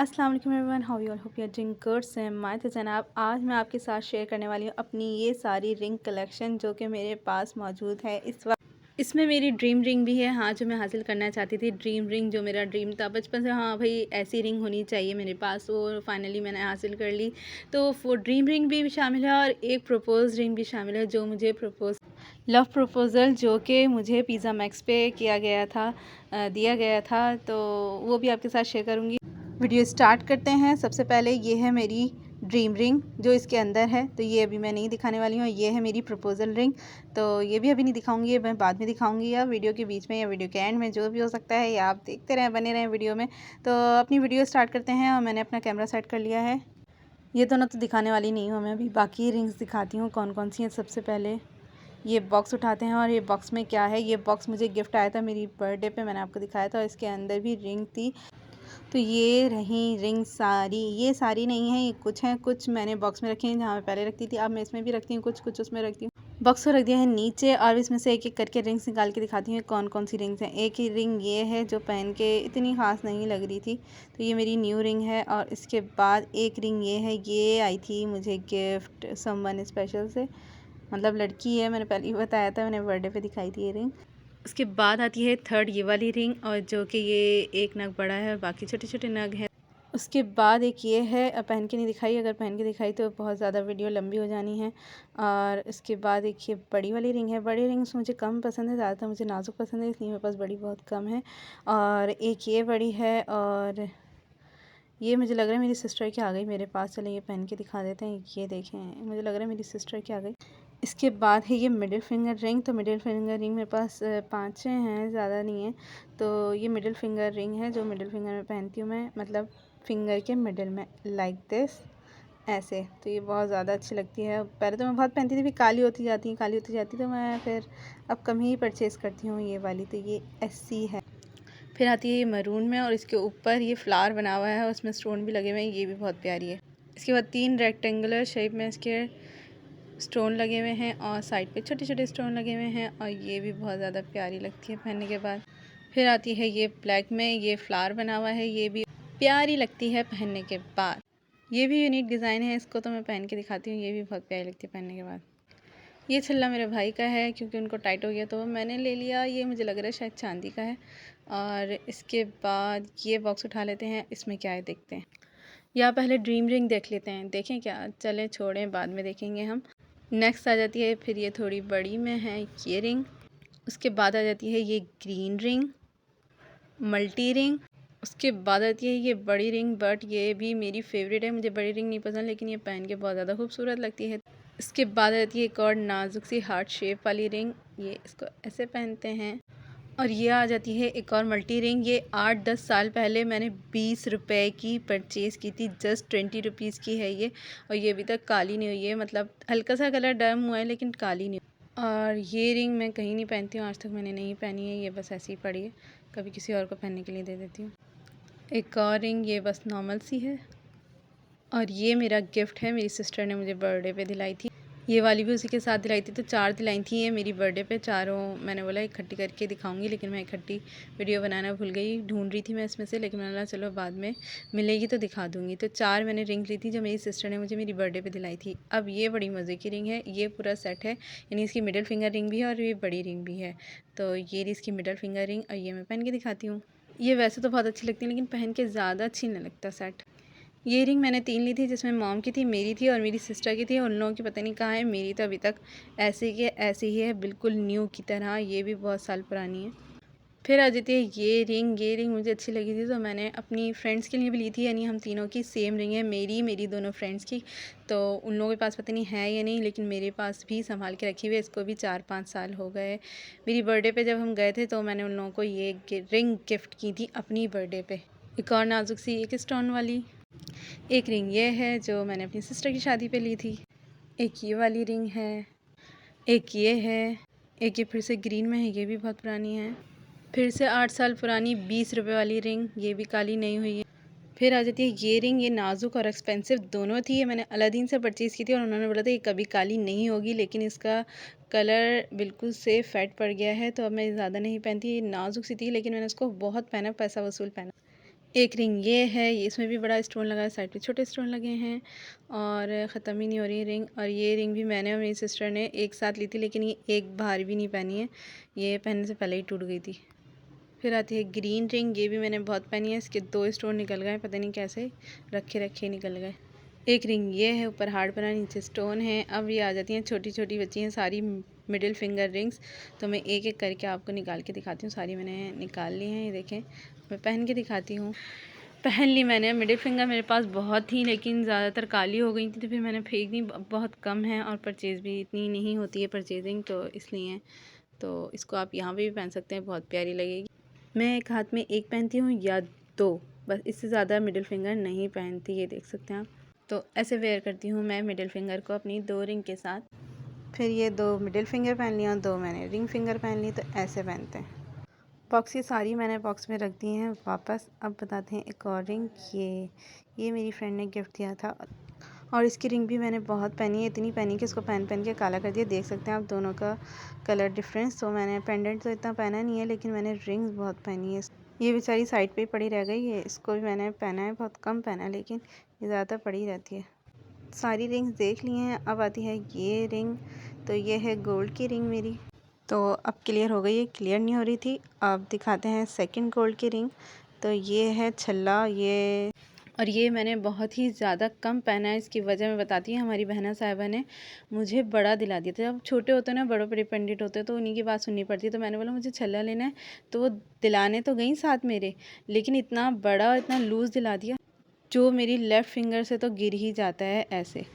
अस्सलाम वालेकुम everyone, how you all, hope you are doing good. से मैं तो जनाब आज मैं आपके साथ शेयर करने वाली हूँ अपनी ये सारी रिंग कलेक्शन जो कि मेरे पास मौजूद है इस वक्त। इसमें मेरी ड्रीम रिंग भी है, हाँ, जो मैं हासिल करना चाहती थी। ड्रीम रिंग जो मेरा ड्रीम था बचपन से, हाँ भाई ऐसी रिंग होनी चाहिए मेरे पास, वो फाइनली मैंने हासिल कर ली। तो वो ड्रीम रिंग भी शामिल है और एक प्रपोज रिंग भी शामिल है जो मुझे लव प्रपोज़ल जो कि मुझे पिज़्ज़ा मैक्स पे किया गया था, दिया गया था, तो वो भी आपके साथ शेयर करूँगी। वीडियो स्टार्ट करते हैं। सबसे पहले ये है मेरी ड्रीम रिंग जो इसके अंदर है, तो ये अभी मैं नहीं दिखाने वाली हूँ। ये है मेरी प्रपोज़ल रिंग, तो ये भी अभी नहीं दिखाऊंगी, ये मैं बाद में दिखाऊंगी, या वीडियो के बीच में या वीडियो के एंड में, जो भी हो सकता है, या आप देखते रहें, बने रहें वीडियो में। तो अपनी वीडियो स्टार्ट करते हैं और मैंने अपना कैमरा सेट कर लिया है। ये दोनों तो दिखाने वाली नहीं हूँ मैं, अभी बाकी रिंग्स दिखाती हूँ कौन कौन सी हैं। सबसे पहले ये बॉक्स उठाते हैं और ये बॉक्स में क्या है। ये बॉक्स मुझे गिफ्ट आया था मेरी बर्थडे पे, मैंने आपको दिखाया था, और इसके अंदर भी रिंग थी। तो ये रही रिंग सारी, ये सारी नहीं है, ये कुछ हैं, कुछ मैंने बॉक्स में रखी हैं जहाँ मैं पहले रखती थी, अब मैं इसमें भी रखती हूँ, कुछ कुछ उसमें रखती हूँ। बॉक्स को रख दिया है नीचे और इसमें से एक एक करके रिंग्स निकाल के दिखाती हूँ कौन कौन सी रिंग्स हैं। एक ही रिंग ये है जो पहन के इतनी ख़ास नहीं लग रही थी, तो ये मेरी न्यू रिंग है। और इसके बाद एक रिंग ये है, ये आई थी मुझे गिफ्ट समवन स्पेशल से, मतलब लड़की है, मैंने पहले ही बताया था, मैंने बर्थडे पे दिखाई थी ये रिंग। उसके बाद आती है थर्ड ये वाली रिंग, और जो कि ये एक नग बड़ा है और बाकी छोटे छोटे नग हैं। उसके बाद एक ये है, पहन के नहीं दिखाई, अगर पहन के दिखाई तो बहुत ज़्यादा वीडियो लंबी हो जानी है। और इसके बाद एक ये बड़ी वाली रिंग है। बड़ी रिंग्स मुझे कम पसंद है, ज़्यादातर मुझे नाजुक पसंद है, इसलिए मेरे पास बड़ी बहुत कम है। और एक ये बड़ी है, और ये मुझे लग रहा है मेरी सिस्टर की आ गई मेरे पास। चले ये पहन के दिखा देते हैं। ये देखें, मुझे लग रहा है मेरी सिस्टर की आ गई। इसके बाद है ये मिडिल फिंगर रिंग। तो मिडिल फिंगर रिंग मेरे पास 5-6 हैं, ज़्यादा नहीं है। तो ये मिडिल फिंगर रिंग है जो मिडिल फिंगर में पहनती हूँ मैं, मतलब फिंगर के मिडिल में, लाइक दिस, ऐसे। तो ये बहुत ज़्यादा अच्छी लगती है। पहले तो मैं बहुत पहनती थी, फिर काली होती जाती, काली होती जाती, तो मैं फिर अब कम ही परचेज़ करती हूँ ये वाली। तो ये ऐसी है। फिर आती है ये मरून में, और इसके ऊपर ये फ्लावर बना हुआ है और उसमें स्टोन भी लगे हुए हैं, ये भी बहुत प्यारी है। इसके बाद 3 रेक्टेंगुलर शेप में इसके स्टोन लगे हुए हैं और साइड पे छोटे छोटे स्टोन लगे हुए हैं, और ये भी बहुत ज़्यादा प्यारी लगती है पहनने के बाद। फिर आती है ये ब्लैक में, ये फ्लावर बना हुआ है, ये भी प्यारी लगती है पहनने के बाद। ये भी यूनिक डिज़ाइन है, इसको तो मैं पहन के दिखाती हूँ, ये भी बहुत प्यारी लगती है पहनने के बाद। ये छल्ला मेरे भाई का है, क्योंकि उनको टाइट हो गया तो मैंने ले लिया। ये मुझे लग रहा है शायद चांदी का है। और इसके बाद ये बॉक्स उठा लेते हैं, इसमें क्या है देखते हैं, या पहले ड्रीम रिंग देख लेते हैं। देखें क्या, चलें छोड़ें, बाद में देखेंगे हम। नेक्स्ट आ जाती है, फिर ये थोड़ी बड़ी में है ये रिंग। उसके बाद आ जाती है ये ग्रीन रिंग, मल्टी रिंग। उसके बाद आती है ये बड़ी रिंग, बट ये भी मेरी फेवरेट है, मुझे बड़ी रिंग नहीं पसंद, लेकिन ये पहन के बहुत ज़्यादा खूबसूरत लगती है। इसके बाद आती है एक और नाजुक सी हार्ट शेप वाली रिंग, ये इसको ऐसे पहनते हैं। और ये आ जाती है एक और मल्टी रिंग। ये 8-10 साल पहले मैंने 20 रुपए की परचेज़ की थी, जस्ट 20 रुपीज़ की है ये, और ये अभी तक काली नहीं हुई है, मतलब हल्का सा कलर डर्म हुआ है लेकिन काली नहीं। और ये रिंग मैं कहीं नहीं पहनती हूँ, आज तक मैंने नहीं पहनी है, ये बस ऐसी ही पड़ी है, कभी किसी और को पहनने के लिए दे देती हूँ। एक और रिंग, ये बस नॉर्मल सी है, और ये मेरा गिफ्ट है, मेरी सिस्टर ने मुझे बर्थडे पे दिलाई थी। ये वाली भी उसी के साथ दिलाई थी, तो 4 दिलाई थी ये मेरी बर्थडे पे। चारों मैंने बोला इकट्ठी करके दिखाऊंगी, लेकिन मैं इकट्ठी वीडियो बनाना भूल गई। ढूंढ रही थी मैं इसमें से, लेकिन मैंने बोला चलो बाद में मिलेगी तो दिखा दूंगी। तो 4 मैंने रिंग ली थी जो मेरी सिस्टर ने मुझे मेरी बर्थडे पे दिलाई थी। अब ये बड़ी मज़े की रिंग है, ये पूरा सेट है, यानी इसकी मिडिल फिंगर रिंग भी है और ये बड़ी रिंग भी है। तो ये इसकी मिडिल फिंगर रिंग, और ये मैं पहन के दिखाती हूँ। ये वैसे तो बहुत अच्छी लगती है, लेकिन पहन के ज़्यादा अच्छी नहीं लगता सेट। ये रिंग मैंने 3 ली थी, जिसमें मॉम की थी, मेरी थी और मेरी सिस्टर की थी। उन लोगों की पता नहीं कहाँ है, मेरी तो अभी तक ऐसे की ऐसे ही है, बिल्कुल न्यू की तरह। ये भी बहुत साल पुरानी है। फिर आ जाती है ये रिंग मुझे अच्छी लगी थी, तो मैंने अपनी फ्रेंड्स के लिए भी ली थी, यानी हम तीनों की सेम रिंग है, मेरी दोनों फ्रेंड्स की। तो उन लोगों के पास पता नहीं है या नहीं, लेकिन मेरे पास भी संभाल के रखी हुई है, इसको भी 4-5 साल हो गए। मेरी बर्थडे पे जब हम गए थे तो मैंने उन लोगों को ये रिंग गिफ्ट की थी अपनी बर्थडे पे। एक और नाजुक सी एक स्टोन वाली एक रिंग ये है जो मैंने अपनी सिस्टर की शादी पे ली थी। एक ये वाली रिंग है, एक ये है, एक ये फिर से ग्रीन में है, ये भी बहुत पुरानी है। फिर से 8 साल पुरानी 20 रुपए वाली रिंग, ये भी काली नहीं हुई है। फिर आ जाती है ये रिंग, ये नाजुक और एक्सपेंसिव दोनों थी, ये मैंने अलादीन से परचेज़ की थी, और उन्होंने बोला था ये कभी काली नहीं होगी, लेकिन इसका कलर बिल्कुल से फेड पड़ गया है, तो अब मैं ज़्यादा नहीं पहनती। ये नाजुक सी थी, लेकिन मैंने उसको बहुत पहना, पैसा वसूल पहना। एक रिंग ये है, इसमें भी बड़ा स्टोन लगा है, साइड पे छोटे स्टोन लगे हैं और ख़त्म ही नहीं हो रही रिंग। और ये रिंग भी मैंने और मेरी सिस्टर ने एक साथ ली थी, लेकिन ये एक बार भी नहीं पहनी है, ये पहनने से पहले ही टूट गई थी। फिर आती है ग्रीन रिंग, ये भी मैंने बहुत पहनी है, इसके 2 स्टोन निकल गए, पता नहीं कैसे रखे रखे निकल गए। एक रिंग ये है, ऊपर हार्ट बना, नीचे स्टोन है। अब ये आ जाती हैं छोटी छोटी बच्ची हैं सारी मिडिल फिंगर रिंग्स, तो मैं एक एक करके आपको निकाल के दिखाती हूँ। सारी मैंने निकाल ली हैं, ये देखें, मैं पहन के दिखाती हूँ। पहन ली मैंने। मिडिल फिंगर मेरे पास बहुत थी, लेकिन ज़्यादातर काली हो गई थी, तो फिर मैंने फेंक दी। बहुत कम है और परचेज़ भी इतनी नहीं होती है परचेजिंग, तो इसलिए तो इसको आप यहाँ पे भी पहन सकते हैं, बहुत प्यारी लगेगी। मैं एक हाथ में एक पहनती हूँ या 2, बस इससे ज़्यादा मिडिल फिंगर नहीं पहनती, ये देख सकते हैं आप। तो ऐसे वेयर करती हूँ मैं मिडिल फिंगर को अपनी 2 रिंग के साथ। फिर ये 2 मिडिल फिंगर पहन लिया और 2 मैंने रिंग फिंगर पहन ली, तो ऐसे पहनते हैं। बॉक्स की सारी मैंने बॉक्स में रख दी हैं वापस। अब बताते हैं एक और रिंग। ये मेरी फ्रेंड ने गिफ्ट दिया था और इसकी रिंग भी मैंने बहुत पहनी है, इतनी पहनी कि इसको पहन पहन के काला कर दिया। देख सकते हैं आप दोनों का कलर डिफरेंस। तो मैंने पेंडेंट तो इतना पहना नहीं है, लेकिन मैंने रिंग्स बहुत पहनी है। ये बेचारी साइड पे ही पड़ी रह गई है, इसको भी मैंने पहना है, बहुत कम पहना है, लेकिन ये ज़्यादातर पड़ी रहती है। सारी रिंग्स देख ली हैं। अब आती है ये रिंग, तो ये है गोल्ड की रिंग मेरी। तो अब क्लियर हो गई है, क्लियर नहीं हो रही थी। अब दिखाते हैं सेकंड गोल्ड की रिंग। तो ये है छल्ला, ये और ये मैंने बहुत ही ज़्यादा कम पहना है। इसकी वजह मैं बताती हूँ। हमारी बहना साहिबा ने मुझे बड़ा दिला दिया था। जब छोटे होते हैं ना, बड़ों पर डिपेंडेंट होते हैं, तो उन्हीं की बात सुननी पड़ती है। तो मैंने बोला मुझे छल्ला लेना है, तो वो दिलाने तो गई साथ मेरे, लेकिन इतना बड़ा और इतना लूज़ दिला दिया जो मेरी लेफ़्ट फिंगर से तो गिर ही जाता है ऐसे।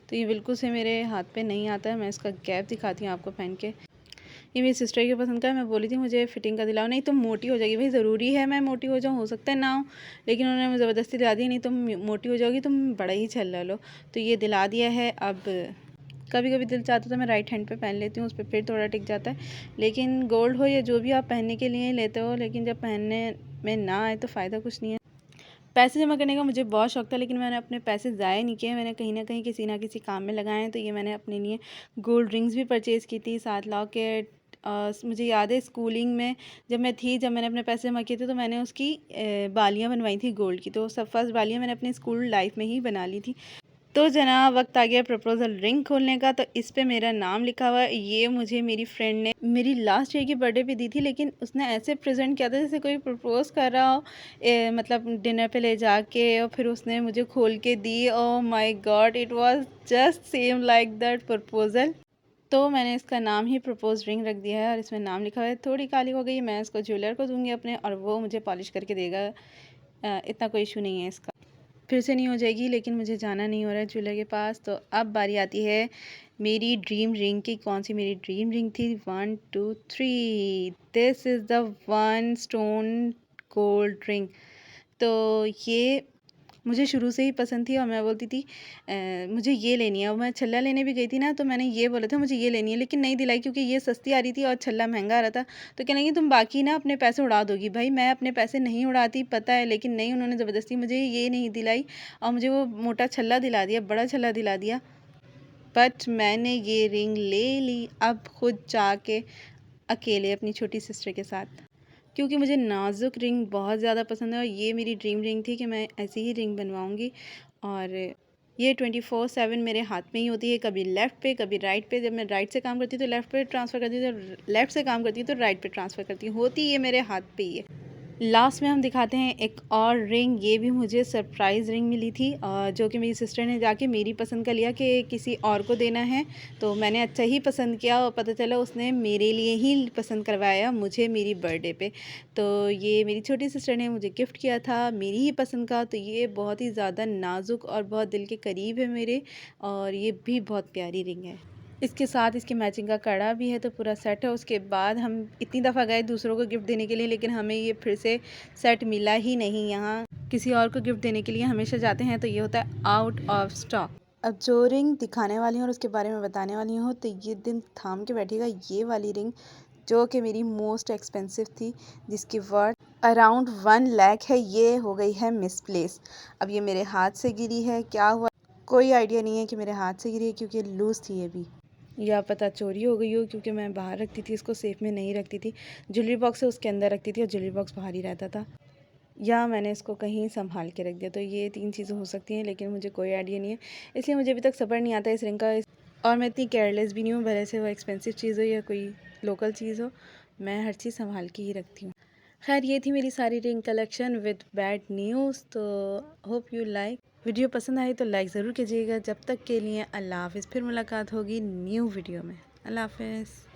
तो ये बिल्कुल से मेरे हाथ पे नहीं आता है। मैं इसका गैप दिखाती हूँ आपको पहन के। ये मेरी सिस्टर की पसंद का है। मैं बोली थी मुझे फिटिंग का दिलाओ, नहीं तुम मोटी हो जाएगी। भाई ज़रूरी है मैं मोटी हो जाऊँ, हो सकता है ना हो, लेकिन उन्होंने मुझे ज़बरदस्ती दिला दी, नहीं तुम मोटी हो जाओगी, तुम बड़ा ही छल्ला लो। तो ये दिला दिया है। अब कभी कभी दिल चाहता तो मैं राइट हैंड पे पहन लेती हूँ, उस पर फिर थोड़ा टिक जाता है। लेकिन गोल्ड हो या जो भी आप पहनने के लिए लेते हो, लेकिन जब पहनने में ना आए तो फ़ायदा कुछ नहीं है। पैसे जमा करने का मुझे बहुत शौक था, लेकिन मैंने अपने पैसे ज़ाया नहीं किए। मैंने कहीं ना किसी काम में लगाए हैं। तो ये मैंने अपने लिए गोल्ड रिंग्स भी परचेज़ की थी, 7 लॉकेट। मुझे याद है स्कूलिंग में जब मैंने अपने पैसे जमा किए थे, तो मैंने उसकी बालियाँ बनवाई थी गोल्ड की। तो सब फर्स्ट बालियाँ मैंने अपनी स्कूल लाइफ में ही बना ली थी। तो जनाब वक्त आ गया प्रपोज़ल रिंग खोलने का। तो इस पे मेरा नाम लिखा हुआ है। ये मुझे मेरी फ्रेंड ने मेरी लास्ट ईयर की बर्थडे पे दी थी, लेकिन उसने ऐसे प्रेजेंट किया था जैसे कोई प्रपोज़ कर रहा हो, मतलब डिनर पे ले जाके, और फिर उसने मुझे खोल के दी। Oh my god, it was just same like that proposal. तो मैंने इसका नाम ही प्रपोज रिंग रख दिया है और इसमें नाम लिखा हुआ है। थोड़ी काली हो गई, मैं इसको ज्वेलर को दूंगी अपने, और वो मुझे पॉलिश करके देगा। इतना कोई इशू नहीं है इसका। फिर से नहीं हो जाएगी, लेकिन मुझे जाना नहीं हो रहा है ज्वेलर के पास। तो अब बारी आती है मेरी ड्रीम रिंग की। कौन सी मेरी ड्रीम रिंग थी? 1 2 3, this is the 1 stone gold ring. तो ये मुझे शुरू से ही पसंद थी और मैं बोलती थी मुझे ये लेनी है। और मैं छल्ला लेने भी गई थी ना, तो मैंने ये बोला था मुझे ये लेनी है, लेकिन नहीं दिलाई क्योंकि ये सस्ती आ रही थी और छल्ला महंगा आ रहा था। तो कहने लगी तुम बाकी ना अपने पैसे उड़ा दोगी। भाई मैं अपने पैसे नहीं उड़ाती, पता है, लेकिन नहीं, उन्होंने ज़बरदस्ती मुझे ये नहीं दिलाई और मुझे वो मोटा छल्ला दिला दिया, बड़ा छल्ला दिला दिया। बट मैंने ये रिंग ले ली अब खुद जाके अकेले अपनी छोटी सिस्टर के साथ, क्योंकि मुझे नाजुक रिंग बहुत ज़्यादा पसंद है और ये मेरी ड्रीम रिंग थी कि मैं ऐसी ही रिंग बनवाऊँगी। और ये 24/7 मेरे हाथ में ही होती है, कभी लेफ़्ट पे कभी राइट पे। जब मैं राइट से काम करती हूँ तो लेफ़्ट पे ट्रांसफ़र करती हूँ, जब लेफ़्ट से काम करती हूँ तो राइट पे ट्रांसफ़र करती हूँ। होती ये मेरे हाथ पे ही है। लास्ट में हम दिखाते हैं एक और रिंग। ये भी मुझे सरप्राइज़ रिंग मिली थी, जो कि मेरी सिस्टर ने जाके मेरी पसंद का लिया कि किसी और को देना है। तो मैंने अच्छा ही पसंद किया और पता चला उसने मेरे लिए ही पसंद करवाया, मुझे मेरी बर्थडे पे। तो ये मेरी छोटी सिस्टर ने मुझे गिफ्ट किया था मेरी ही पसंद का। तो ये बहुत ही ज़्यादा नाजुक और बहुत दिल के करीब है मेरे, और ये भी बहुत प्यारी रिंग है। इसके साथ इसकी मैचिंग का कड़ा भी है, तो पूरा सेट है। उसके बाद हम इतनी दफ़ा गए दूसरों को गिफ्ट देने के लिए, लेकिन हमें ये फिर से सेट मिला ही नहीं। यहाँ किसी और को गिफ्ट देने के लिए हमेशा जाते हैं तो ये होता है आउट ऑफ स्टॉक। अब जो रिंग दिखाने वाली हूँ और उसके बारे में बताने वाली हूँ, तो ये दिन थाम के बैठेगा। ये वाली रिंग जो कि मेरी मोस्ट एक्सपेंसिव थी, जिसकी वर्थ अराउंड 1 लाख है, ये हो गई है मिसप्लेस। अब ये मेरे हाथ से गिरी है, क्या हुआ कोई आइडिया नहीं है कि मेरे हाथ से गिरी है, क्योंकि लूज़ थी ये भी, या पता चोरी हो गई हो, क्योंकि मैं बाहर रखती थी इसको, सेफ़ में नहीं रखती थी। ज्वेलरी बॉक्स है उसके अंदर रखती थी और ज्वेलरी बॉक्स बाहर ही रहता था। या मैंने इसको कहीं संभाल के रख दिया। तो ये 3 चीज़ें हो सकती हैं, लेकिन मुझे कोई आइडिया नहीं है, इसलिए मुझे अभी तक सब्र नहीं आता इस रिंग का। और मैं इतनी केयरलेस भी नहीं हूँ, भले से वो एक्सपेंसिव चीज़ हो या कोई लोकल चीज़ हो, मैं हर चीज़ संभाल के ही रखती हूँ। खैर ये थी मेरी सारी ring collection with bad news. तो होप यू लाइक। वीडियो पसंद आई तो लाइक ज़रूर कीजिएगा। जब तक के लिए अल्लाह हाफ़िज़। फिर मुलाकात होगी न्यू वीडियो में। अल्लाह हाफ़िज़।